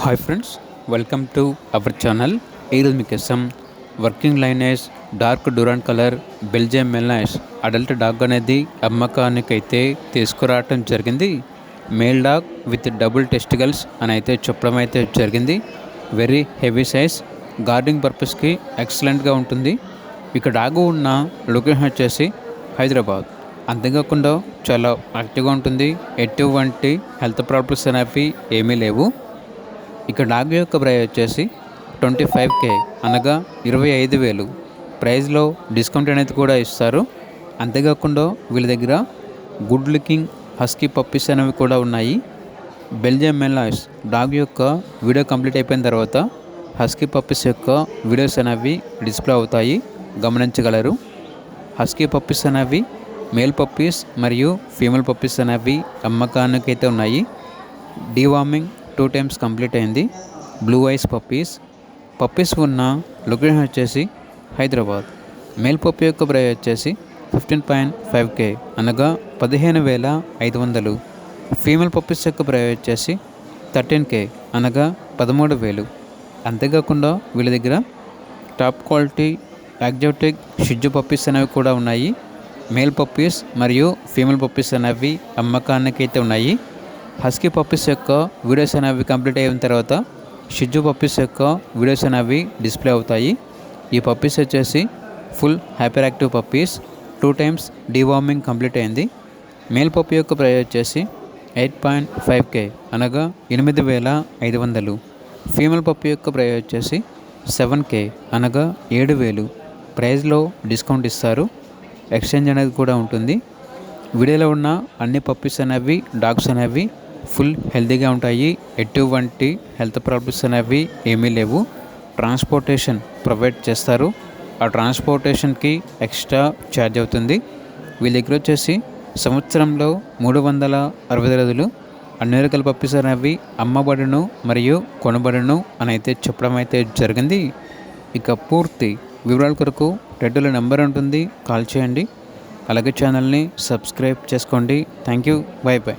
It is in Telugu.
Hi friends, welcome to our channel. ఈరోజు మీకోసం వర్కింగ్ లైనేజ్ డార్క్ డూరాన్ colour Belgium Malinois adult dog అనేది అమ్మకానికి అయితే తీసుకురావటం జరిగింది. Male dog with double testicles అని అయితే చెప్పడం అయితే జరిగింది. వెరీ హెవీ సైజ్, గార్డింగ్ పర్పస్కి ఎక్సలెంట్గా ఉంటుంది. ఇక డాగ్ ఉన్న లొకేషన్ వచ్చేసి హైదరాబాద్. అంతేకాకుండా చాలా యాక్టివ్గా ఉంటుంది. ఎటువంటి హెల్త్ ప్రాబ్లమ్స్ అనేవి ఏమీ లేవు. ఇక డాగ్ యొక్క ప్రైస్ వచ్చేసి 25K అనగా 25,000 ప్రైస్లో డిస్కౌంట్ అనేది కూడా ఇస్తారు. అంతేకాకుండా వీళ్ళ దగ్గర గుడ్ లుకింగ్ హస్కీ పప్పీస్ అనేవి కూడా ఉన్నాయి. బెల్జియం మెల్నాయిస్ డాగ్ యొక్క వీడియో కంప్లీట్ అయిపోయిన తర్వాత హస్కీ పప్పీస్ యొక్క వీడియోస్ అనేవి డిస్ప్లే అవుతాయి, గమనించగలరు. హస్కీ పప్పీస్ అనేవి మేల్ పప్పీస్ మరియు ఫీమేల్ పప్పీస్ అనేవి అమ్మకానికి అయితే ఉన్నాయి. డీవార్మింగ్ 2 times కంప్లీట్ అయింది. బ్లూ ఐస్ పప్పీస్ ఉన్న లొకేషన్ వచ్చేసి హైదరాబాద్. మేల్ పప్పీ యొక్క ప్రైస్ వచ్చేసి 15.5K అనగా 15,500. ఫీమేల్ పప్పీస్ యొక్క ప్రైస్ వచ్చేసి 13K అనగా 13,000. అంతేకాకుండా వీళ్ళ దగ్గర టాప్ క్వాలిటీ ఎగ్జాటిక్ షిజ్జు పప్పీస్ అనేవి కూడా ఉన్నాయి. మేల్ పప్పీస్ మరియు ఫీమేల్ పప్పీస్ అనేవి అమ్మకానికి అయితే ఉన్నాయి. హస్కీ పప్పీస్ యొక్క వీడియోస్ అనేవి కంప్లీట్ అయిన తర్వాత షిజ్జు పప్పీస్ యొక్క వీడియోస్ అనేవి డిస్ప్లే అవుతాయి. ఈ పప్పీస్ వచ్చేసి full hyper active puppies. 2 times deworming complete అయింది. మేల్ పప్పీ యొక్క ప్రైస్ వచ్చేసి 8.5K అనగా 8,500. ఫీమేల్ పప్పీ యొక్క ప్రైస్ వచ్చేసి 7K అనగా 7,000. ప్రైస్లో డిస్కౌంట్ ఇస్తారు. ఎక్స్చేంజ్ అనేది కూడా ఉంటుంది. వీడియోలో ఉన్న అన్ని పప్పీస్ అనేవి డాగ్స్ అనేవి ఫుల్ హెల్తీగా ఉంటాయి. ఎటువంటి హెల్త్ ప్రాబ్లమ్స్ అనేవి ఏమీ లేవు. ట్రాన్స్పోర్టేషన్ ప్రొవైడ్ చేస్తారు. ఆ ట్రాన్స్పోర్టేషన్కి ఎక్స్ట్రా ఛార్జ్ అవుతుంది. వీళ్ళ దగ్గర వచ్చేసి సంవత్సరంలో 360 రోజులు అన్ని రకాల పప్పీస్ అనేవి అమ్మబడును మరియు కొనబడును అని అయితే చెప్పడం అయితే జరిగింది. ఇక పూర్తి వివరాల కొరకు టైటిల్లో నెంబర్ ఉంటుంది, కాల్ చేయండి. అలాగే ఛానల్ని సబ్స్క్రైబ్ చేసుకోండి. Thank you, by by.